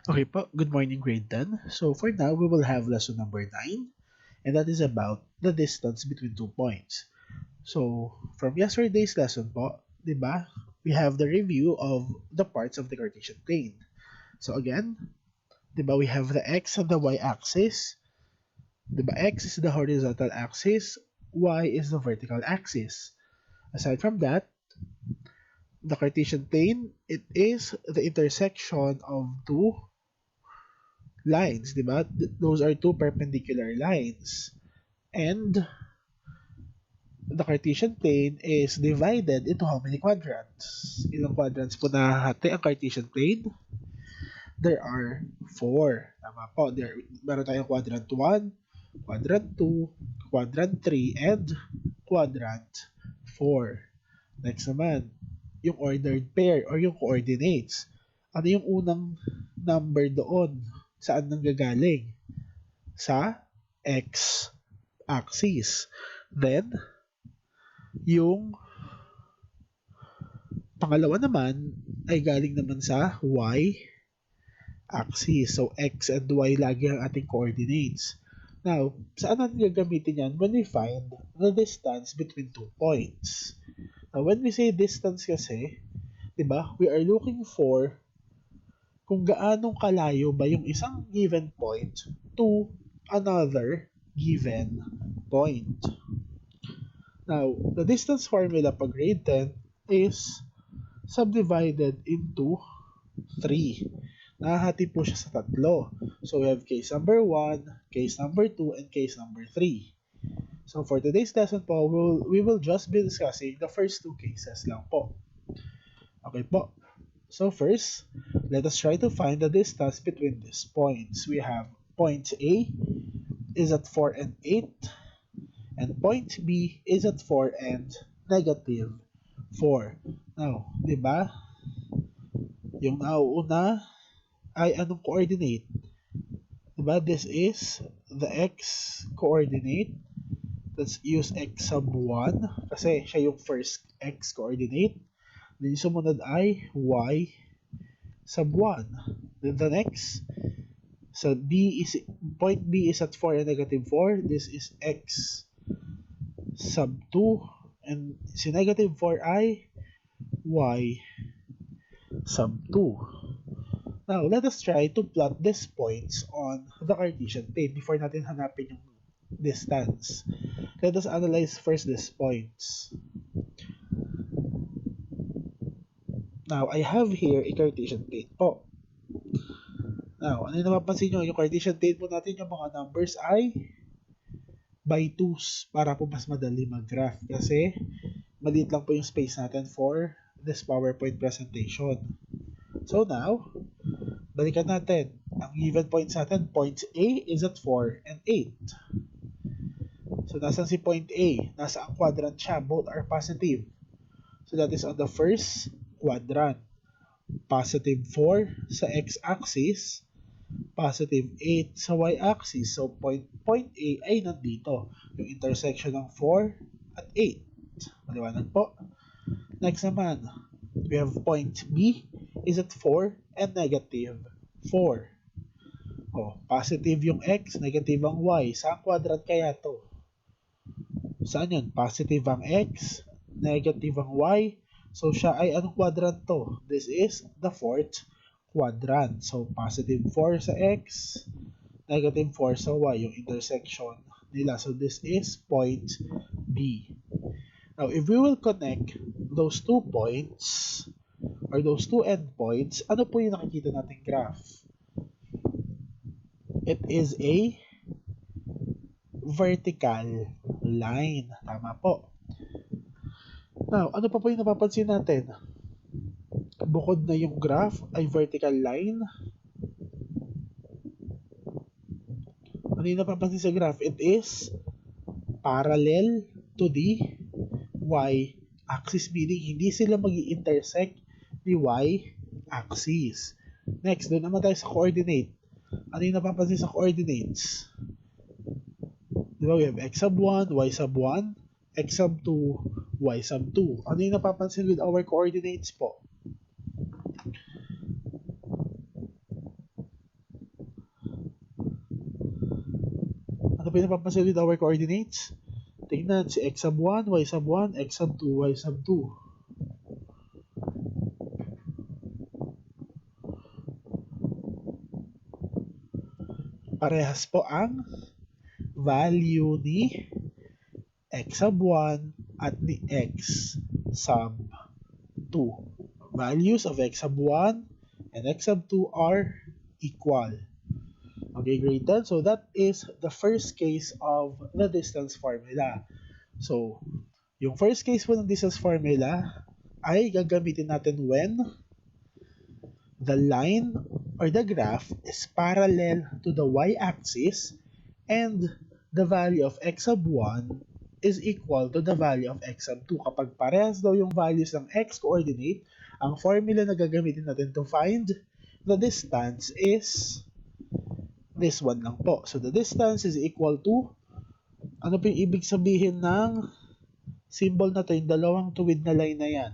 Okay po, good morning grade 10. So for now, we will have lesson number 9, and that is about the distance between 2 points. So from yesterday's lesson po, di ba, we have the review of the parts of the Cartesian plane. So again, di ba, we have the x and the y-axis. Di ba, x is the horizontal axis, y is the vertical axis. Aside from that, the Cartesian plane, it is the intersection of two lines, di ba? Those are two perpendicular lines. And the Cartesian plane is divided into how many quadrants? Ilang quadrants po nahati ang Cartesian plane? There are four. Tama po. Meron tayong quadrant 1, quadrant 2, quadrant 3, and quadrant 4. Next naman, yung ordered pair or yung coordinates. Ano yung unang number doon? Saan nanggagaling? Sa x-axis. Then, yung pangalawa naman ay galing naman sa y-axis. So, x and y lagi ang ating coordinates. Now, saan natin gagamitin yan when we find the distance between 2 points? Now, when we say distance kasi, di ba, we are looking for kung gaanong kalayo ba yung isang given point to another given point. Now, the distance formula pag grade 10 is subdivided into 3. Nahahati po siya sa tatlo. So, we have case number 1, case number 2, and case number 3. So, for today's lesson po, we will just be discussing the first two cases lang po. Okay po. So, first, let us try to find the distance between these points. We have point A is at 4 and 8. And point B is at 4 and negative 4. Now, di ba? Yung nauuna ay anong coordinate? Di ba? This is the x coordinate. Let's use x sub 1 kasi siya yung first x coordinate. Then yung sumunod ay y sub 1. Then the next, so point B is at 4 and negative 4. This is x sub 2, and si negative 4 ay y sub 2. Now, let us try to plot these points on the Cartesian plane before natin hanapin yung distance. Let us analyze first these points. Now, I have here a Cartesian plane po. Now, ano yung napapansin nyo? Yung Cartesian plane po natin, yung mga numbers ay by 2s para po mas madali mag-graph kasi maliit lang po yung space natin for this PowerPoint presentation. So now, balikan natin. Ang given points natin, points A is at 4 and 8. So nasan si point A? Nasa ang quadrant siya. Both are positive. So that is on the first quadrant. Positive 4 sa x-axis, positive 8 sa y-axis. So, point A ay nandito. Yung intersection ng 4 at 8. Maliwanag po. Next naman, we have point B is at 4 and negative 4. Oh, positive yung x, negative ang y. Saan quadrant kaya to? Saan yun? Positive ang x, negative ang y. So, siya ay anong quadrant to? This is the fourth quadrant. So, positive 4 sa x, negative 4 sa y, yung intersection nila. So, this is point B. Now, if we will connect those 2 points, or those 2 endpoints, ano po yung nakikita nating graph? It is a vertical line. Tama po. Now, ano pa po yung napapansin natin? Bukod na yung graph ay vertical line, ano yung napapansin sa graph? It is parallel to the y-axis, meaning hindi sila mag-intersect ni y-axis. Next, doon naman tayo sa coordinate. Ano yung napapansin sa coordinates? Di ba, we have x sub 1, y sub 1, x sub 2, y sub 2. Ano yung napapansin with our coordinates po? pinapapansin with our coordinates? Tingnan, si x sub 1, y sub 1, x sub 2, y sub 2. Parehas po ang value ni x sub 1 at ni x sub 2. Values of x sub 1 and x sub 2 are equal. Okay, great then. So that is the first case of the distance formula. So, yung first case po ng distance formula ay gagamitin natin when the line or the graph is parallel to the y-axis and the value of x sub 1 is equal to the value of x sub 2. Kapag parehas daw yung values ng x coordinate, ang formula na gagamitin natin to find the distance is this one lang po. So the distance is equal to, ano po yung ibig sabihin ng symbol na to, yung dalawang tuwid na line na yan?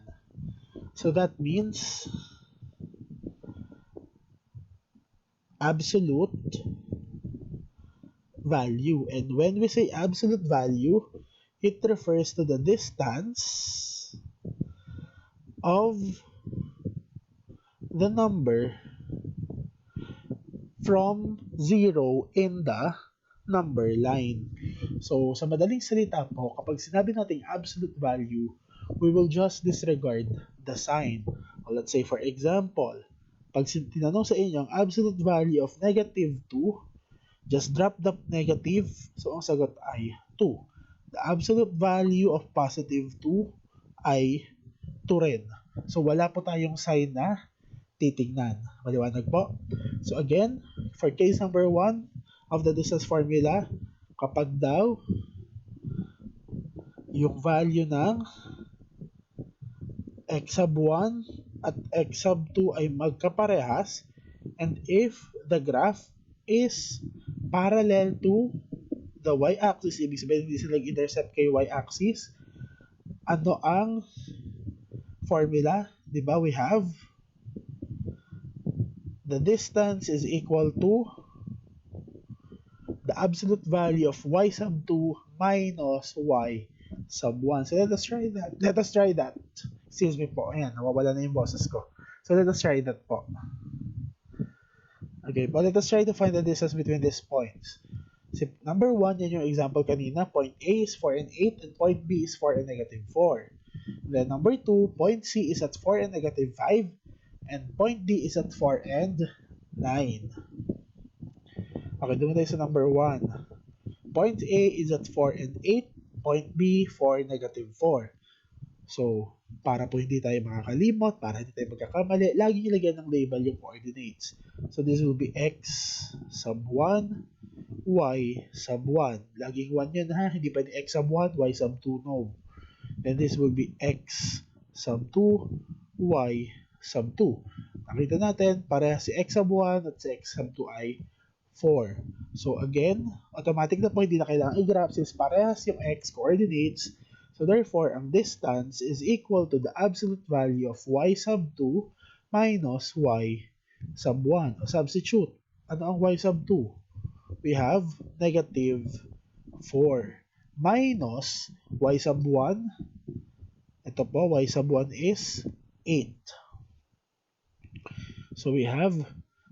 So that means absolute value. And when we say absolute value, it refers to the distance of the number from 0 in the number line. So, sa madaling salita po, kapag sinabi nating absolute value, we will just disregard the sign. Or let's say, for example, pag tinanong sa inyo ang absolute value of negative 2, just drop the negative, so ang sagot ay 2. The absolute value of positive 2 ay 2 rin. So, wala po tayong sign na titignan. Maliwanag po? So, again, for case number 1 of the distance formula, kapag daw yung value ng x sub 1 at x sub 2 ay magkaparehas, and if the graph is parallel to the y-axis, ibig sabihin hindi sila nag-intercept kay y-axis, ano ang formula? Diba we have the distance is equal to the absolute value of y sub 2 minus y sub 1. So let us try that. Excuse me po. Ayan, nawawala na yung boses ko. So let us try that po. Okay, but let us try to find the distance between these points. So, number 1, yan yung example kanina. Point A is 4 and 8 and point B is 4 and negative 4. And then number 2, point C is at 4 and negative 5 and point D is at 4 and 9. Okay, doon tayo sa number 1. Point A is at 4 and 8, point B 4 negative 4. So, para po hindi tayo makakalimot, para hindi tayo magkakamali, lagi ilagay ng label yung coordinates. So, this will be x sub 1, y sub 1. Laging 1 yun ha, hindi pwede x sub 1, y sub 2, no. Then this will be x sub 2, y sub 2. Nakita natin, pareha si x sub 1 at si x sub 2 ay 4. So again, automatic na po, hindi na kailangan i-graph since parehas yung x coordinates. So therefore, ang distance is equal to the absolute value of y sub 2 minus y sub 1. O substitute, ano ang y sub 2? We have negative 4 minus y sub 1. Ito po, y sub 1 is 8. So we have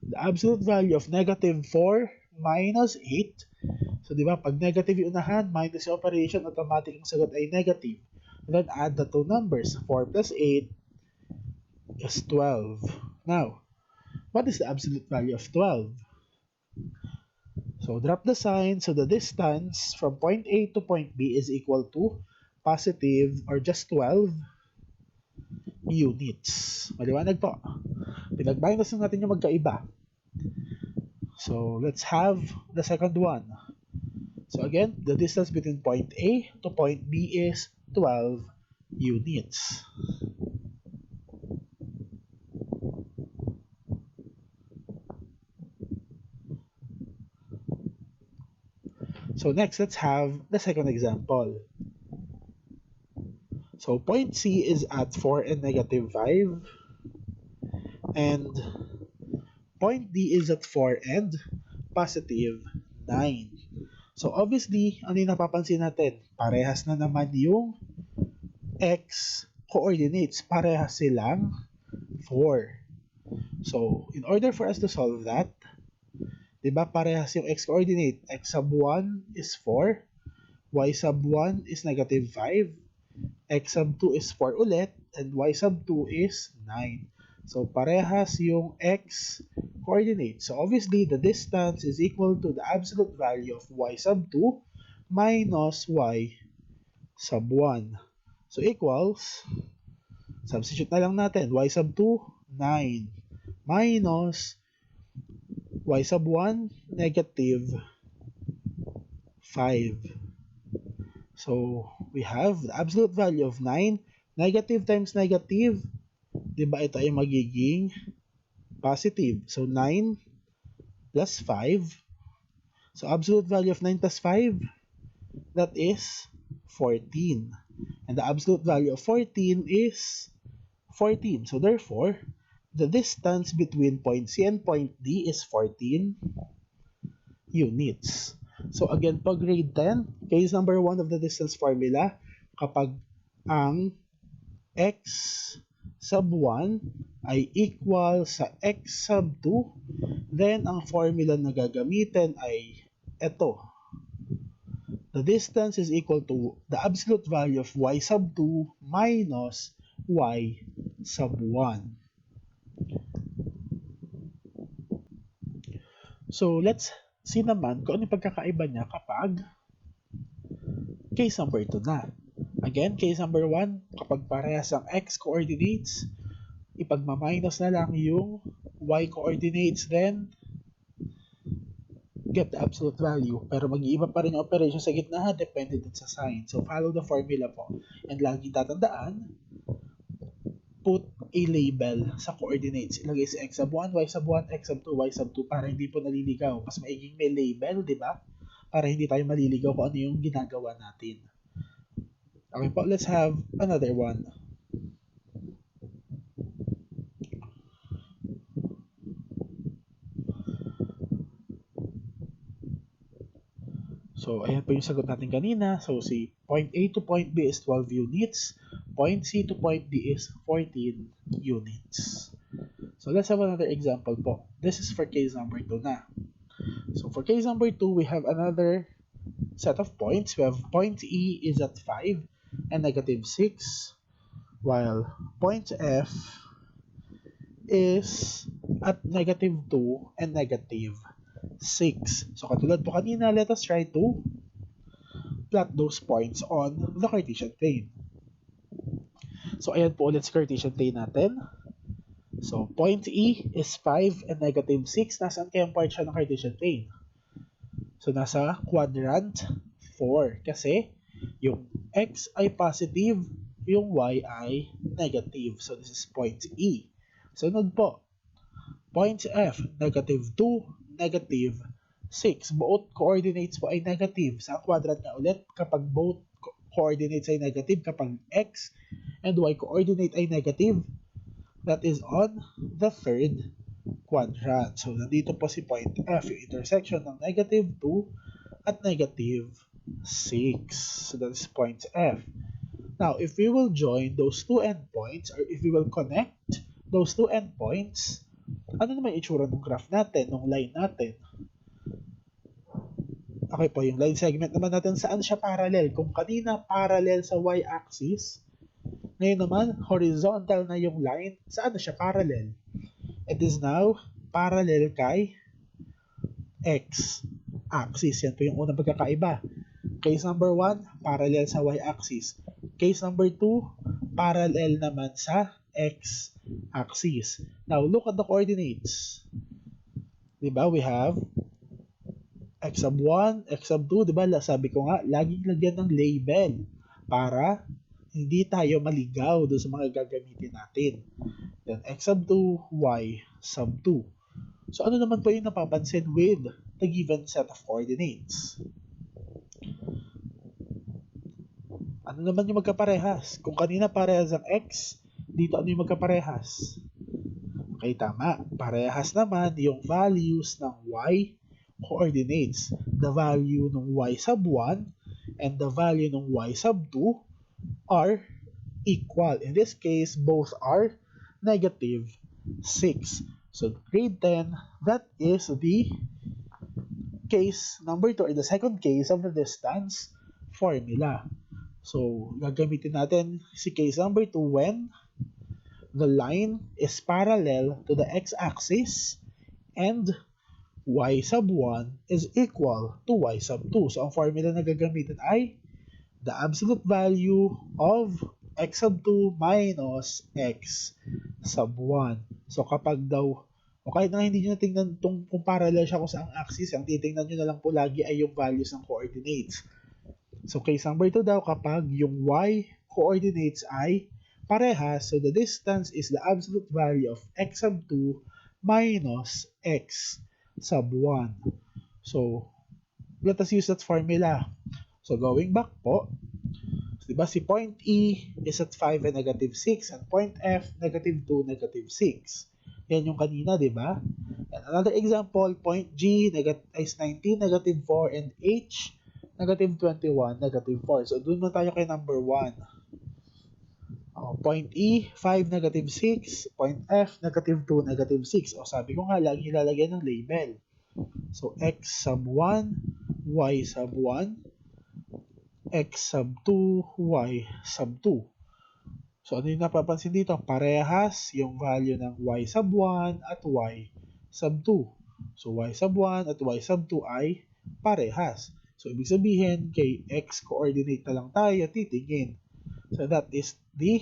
the absolute value of negative 4 minus 8. So, di ba, pag negative yung unahan, minus yung operation, automatic ang sagot ay negative. And then, add the two numbers. 4 plus 8 is 12. Now, what is the absolute value of 12? So, drop the sign. So, the distance from point A to point B is equal to positive or just 12 units. Maliwanag po. Pinag-minus natin yung magkaiba. So, let's have the second one. So again, the distance between point A to point B is 12 units. So next, let's have the second example. So point C is at 4 and negative 5. And point D is at 4 and positive 9. So obviously, ano yung napapansin natin? Parehas na naman yung x coordinates. Parehas silang 4. So, in order for us to solve that, di ba parehas yung x coordinate? X sub 1 is 4, y sub 1 is negative 5, x sub 2 is 4 ulit, and y sub 2 is 9. So, parehas yung x coordinate. So, obviously, the distance is equal to the absolute value of y sub 2 minus y sub 1. So, equals, substitute na lang natin, y sub 2, 9, minus y sub 1, negative 5. So, we have the absolute value of 9. Negative times negative, di ba ito ay magiging positive. So, 9 plus 5. So, absolute value of 9 plus 5, that is 14. And the absolute value of 14 is 14. So, therefore, the distance between point C and point D is 14 units. So, again, pag grade 10, case number 1 of the distance formula, kapag ang x sub 1 ay equal sa x sub 2, then ang formula na gagamitin ay ito. The distance is equal to the absolute value of y sub 2 minus y sub 1. So, let's see naman kung ano yung pagkakaiba niya kapag case number 2 na. Again, case number 1, kapag parehas ang x coordinates, ipagmaminus na lang yung y coordinates, then get the absolute value. Pero mag-iiba pa rin yung operation sa gitna, depende din sa sign. So, follow the formula po. And lagi tatandaan, put a label sa coordinates. Ilagay si x sub 1, y sub 1, x sub 2, y sub 2 para hindi po naliligaw. Mas maiging may label, di ba? Para hindi tayo maliligaw kung ano yung ginagawa natin. Okay po, let's have another one. So, ayan po yung sagot natin kanina. So, si point A to point B is 12 units. Point C to point D is 14 units. So, let's have another example po. This is for case number 2 na. So, for case number 2, we have another set of points. We have point E is at 5 and negative 6, while point F is at negative 2 and negative 6. So, katulad po kanina, let us try to plot those points on the Cartesian plane. So, ayan po ulit si Cartesian plane natin. So, point E is 5 and negative 6. Nasaan kayang part siya ng Cartesian plane? So, nasa quadrant 4. Kasi, yung X ay positive, yung Y ay negative. So, this is point E. Sunod po, point F, negative 2, negative 6. Both coordinates po ay negative. Sa quadrant nga ulit, kapag both coordinates ay negative, kapag X and Y coordinate ay negative, that is on the third quadrant. So, nandito po si point F, yung intersection ng negative 2 at negative 6. So, that is point F. Now, if we will join those two endpoints, or if we will connect those two endpoints, ano naman yung itsura ng graph natin, ng line natin? Okay po, yung line segment naman natin, saan siya parallel? Kung kanina parallel sa y-axis, ngayon naman, horizontal na yung line, saan na siya parallel? It is now parallel kay x-axis. Yan po yung unang pagkakaiba. Case number 1, parallel sa y-axis. Case number 2, parallel naman sa x-axis. Now, look at the coordinates. Diba? We have x sub 1, x sub 2. Diba? Sabi ko nga, laging lagyan ng label para hindi tayo maligaw doon sa mga gagamitin natin. Then, x sub 2, y sub 2. So, ano naman po yung napapansin with the given set of coordinates? Ano naman yung magkaparehas? Kung kanina parehas ang x, dito ano yung magkaparehas? Okay, tama. Parehas naman yung values ng y, coordinates. The value ng y sub 1 and the value ng y sub 2 are equal. In this case, both are negative 6. So grade 10, that is the case number 2 or the second case of the distance formula. So gagamitin natin si case number 2 when the line is parallel to the x-axis and y sub 1 is equal to y sub 2. So ang formula na gagamitin ay the absolute value of x sub 2 minus x sub 1. So kapag daw, o kahit na hindi nyo natingnan kung parallel siya kung saang axis, ang titingnan nyo na lang po lagi ay yung values ng coordinates. So case number 2 daw, kapag yung y coordinates ay parehas, so the distance is the absolute value of x sub 2 minus x sub 1. So let us use that formula. So going back po, so diba si point E is at 5 and negative 6 and point F negative 2, negative 6. Yan yung kanina, diba? And another example, point G is 19, negative 4 and H negative 21, negative 4. So doon na tayo kay number 1. Point E, 5, negative 6. Point F, negative 2, negative 6. O sabi ko nga, lagi ilalagay ng label. So x sub 1, y sub 1, x sub 2, y sub 2. So ano yung napapansin dito? Parehas yung value ng y sub 1 at y sub 2. So y sub 1 at y sub 2 ay parehas. So ibig sabihin, kay x coordinate na lang tayo titingin. So that is the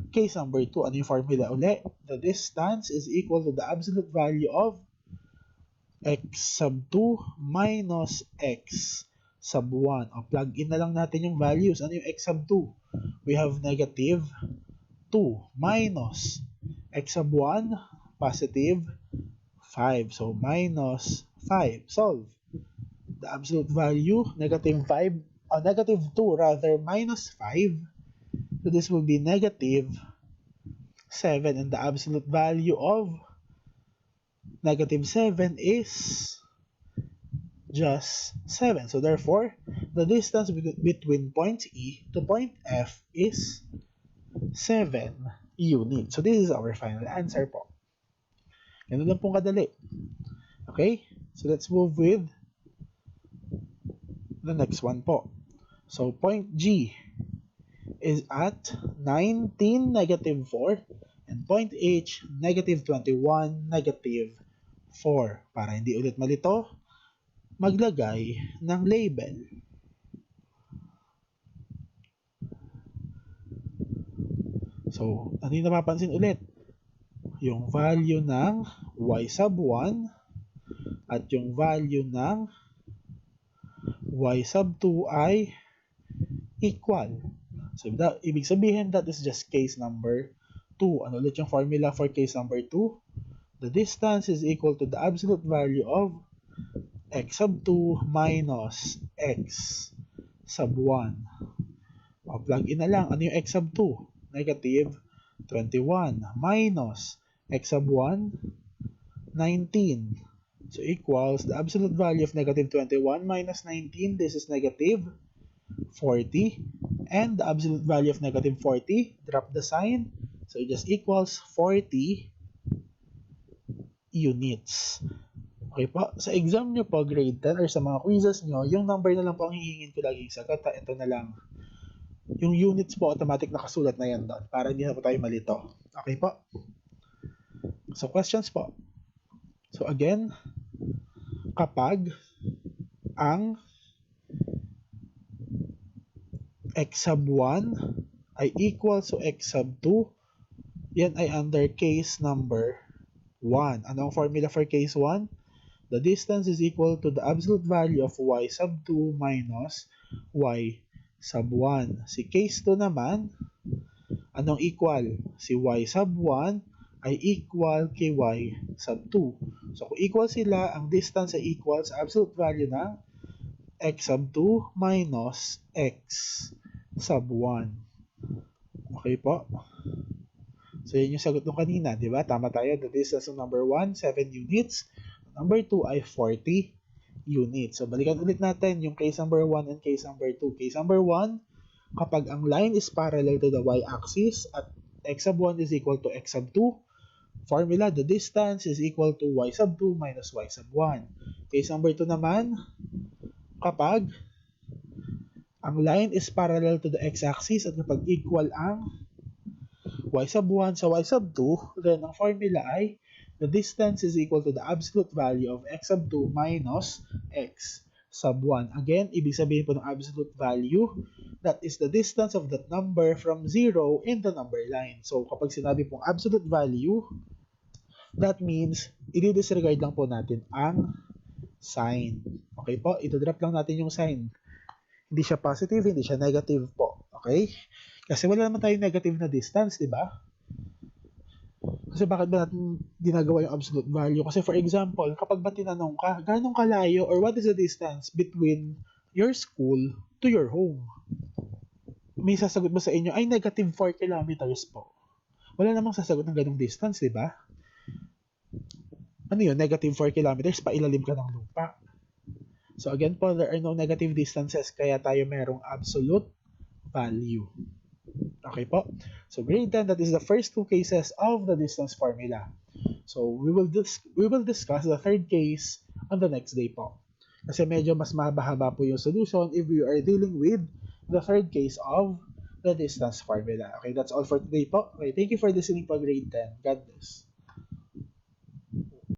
case number 2. Ano yung formula uli? The distance is equal to the absolute value of x sub 2 minus x sub 1. O plug in na lang natin yung values. Ano yung x sub 2? We have negative 2 minus x sub 1, positive 5. So minus 5. Solve. The absolute value, negative 5, negative 2 rather, minus 5. So this will be negative 7 and the absolute value of negative 7 is just 7. So therefore, the distance between point E to point F is 7 units. So this is our final answer po. Ganun lang pong kadali. Okay? So let's move with the next one po. So point G is at 19, negative 4 and point H, negative 21, negative 4. Para hindi ulit malito, maglagay ng label. So, ano yung napapansin ulit? Yung value ng y sub 1 at yung value ng y sub 2 ay equal. So, ibig sabihin that is just case number 2. Ano ulit yung formula for case number 2? The distance is equal to the absolute value of x sub 2 minus x sub 1. O, plug in na lang. Ano yung x sub 2? Negative 21 minus x sub 1, 19. So equals the absolute value of negative 21 minus 19. This is negative 40. And the absolute value of negative 40, drop the sign. So it just equals 40 units. Okay po, sa exam nyo po, grade 10, or sa mga quizzes nyo, yung number na lang po ang hihingin ko laging sagot. Ito na lang. Yung units po, automatic nakasulat na yan doon para hindi na po tayo malito. Okay po? So, questions po. So, again, kapag ang x sub 1 ay equal to x sub 2, yan ay under case number 1. Ano ang formula for case 1? The distance is equal to the absolute value of y sub 2 minus y sub 1. Si case 2 naman, anong equal? Si y sub 1 ay equal kay y sub 2. So kung equal sila, ang distance ay equal sa absolute value ng x sub 2 minus x sub 1. Okay po? So yun yung sagot nung kanina, di ba? Tama tayo. The distance ng number 1, 7 units. Number 2 ay 40. units. So, balikan ulit natin yung case number 1 and case number 2. Case number 1, kapag ang line is parallel to the y-axis at x sub 1 is equal to x sub 2, formula, the distance is equal to y sub 2 minus y sub 1. Case number 2 naman, kapag ang line is parallel to the x-axis at kapag equal ang y sub 1 sa y sub 2, then ang formula ay the distance is equal to the absolute value of x sub 2 minus x sub 1. Again, ibig sabihin po ng absolute value, that is the distance of that number from 0 in the number line. So, kapag sinabi pong absolute value, that means, i-disregard lang po natin ang sign. Okay po? Ito-drop lang natin yung sign. Hindi siya positive, hindi siya negative po. Okay? Kasi wala naman tayong negative na distance, di ba? Kasi bakit ba natin ginagawa yung absolute value? Kasi for example, kapag ba tinanong ka, ganong kalayo or what is the distance between your school to your home? May sasagot ba sa inyo, ay negative 4 kilometers po. Wala namang sasagot ng ganong distance, di ba? Ano yun? Negative 4 kilometers, pailalim ka ng lupa. So again po, there are no negative distances, kaya tayo merong absolute value. Okay po? So grade 10, that is the first two cases of the distance formula. So we will discuss the third case on the next day po. Kasi medyo mas mahaba-haba po yung solution if we are dealing with the third case of the distance formula. Okay, that's all for today po. Okay, thank you for listening po, grade 10. God bless.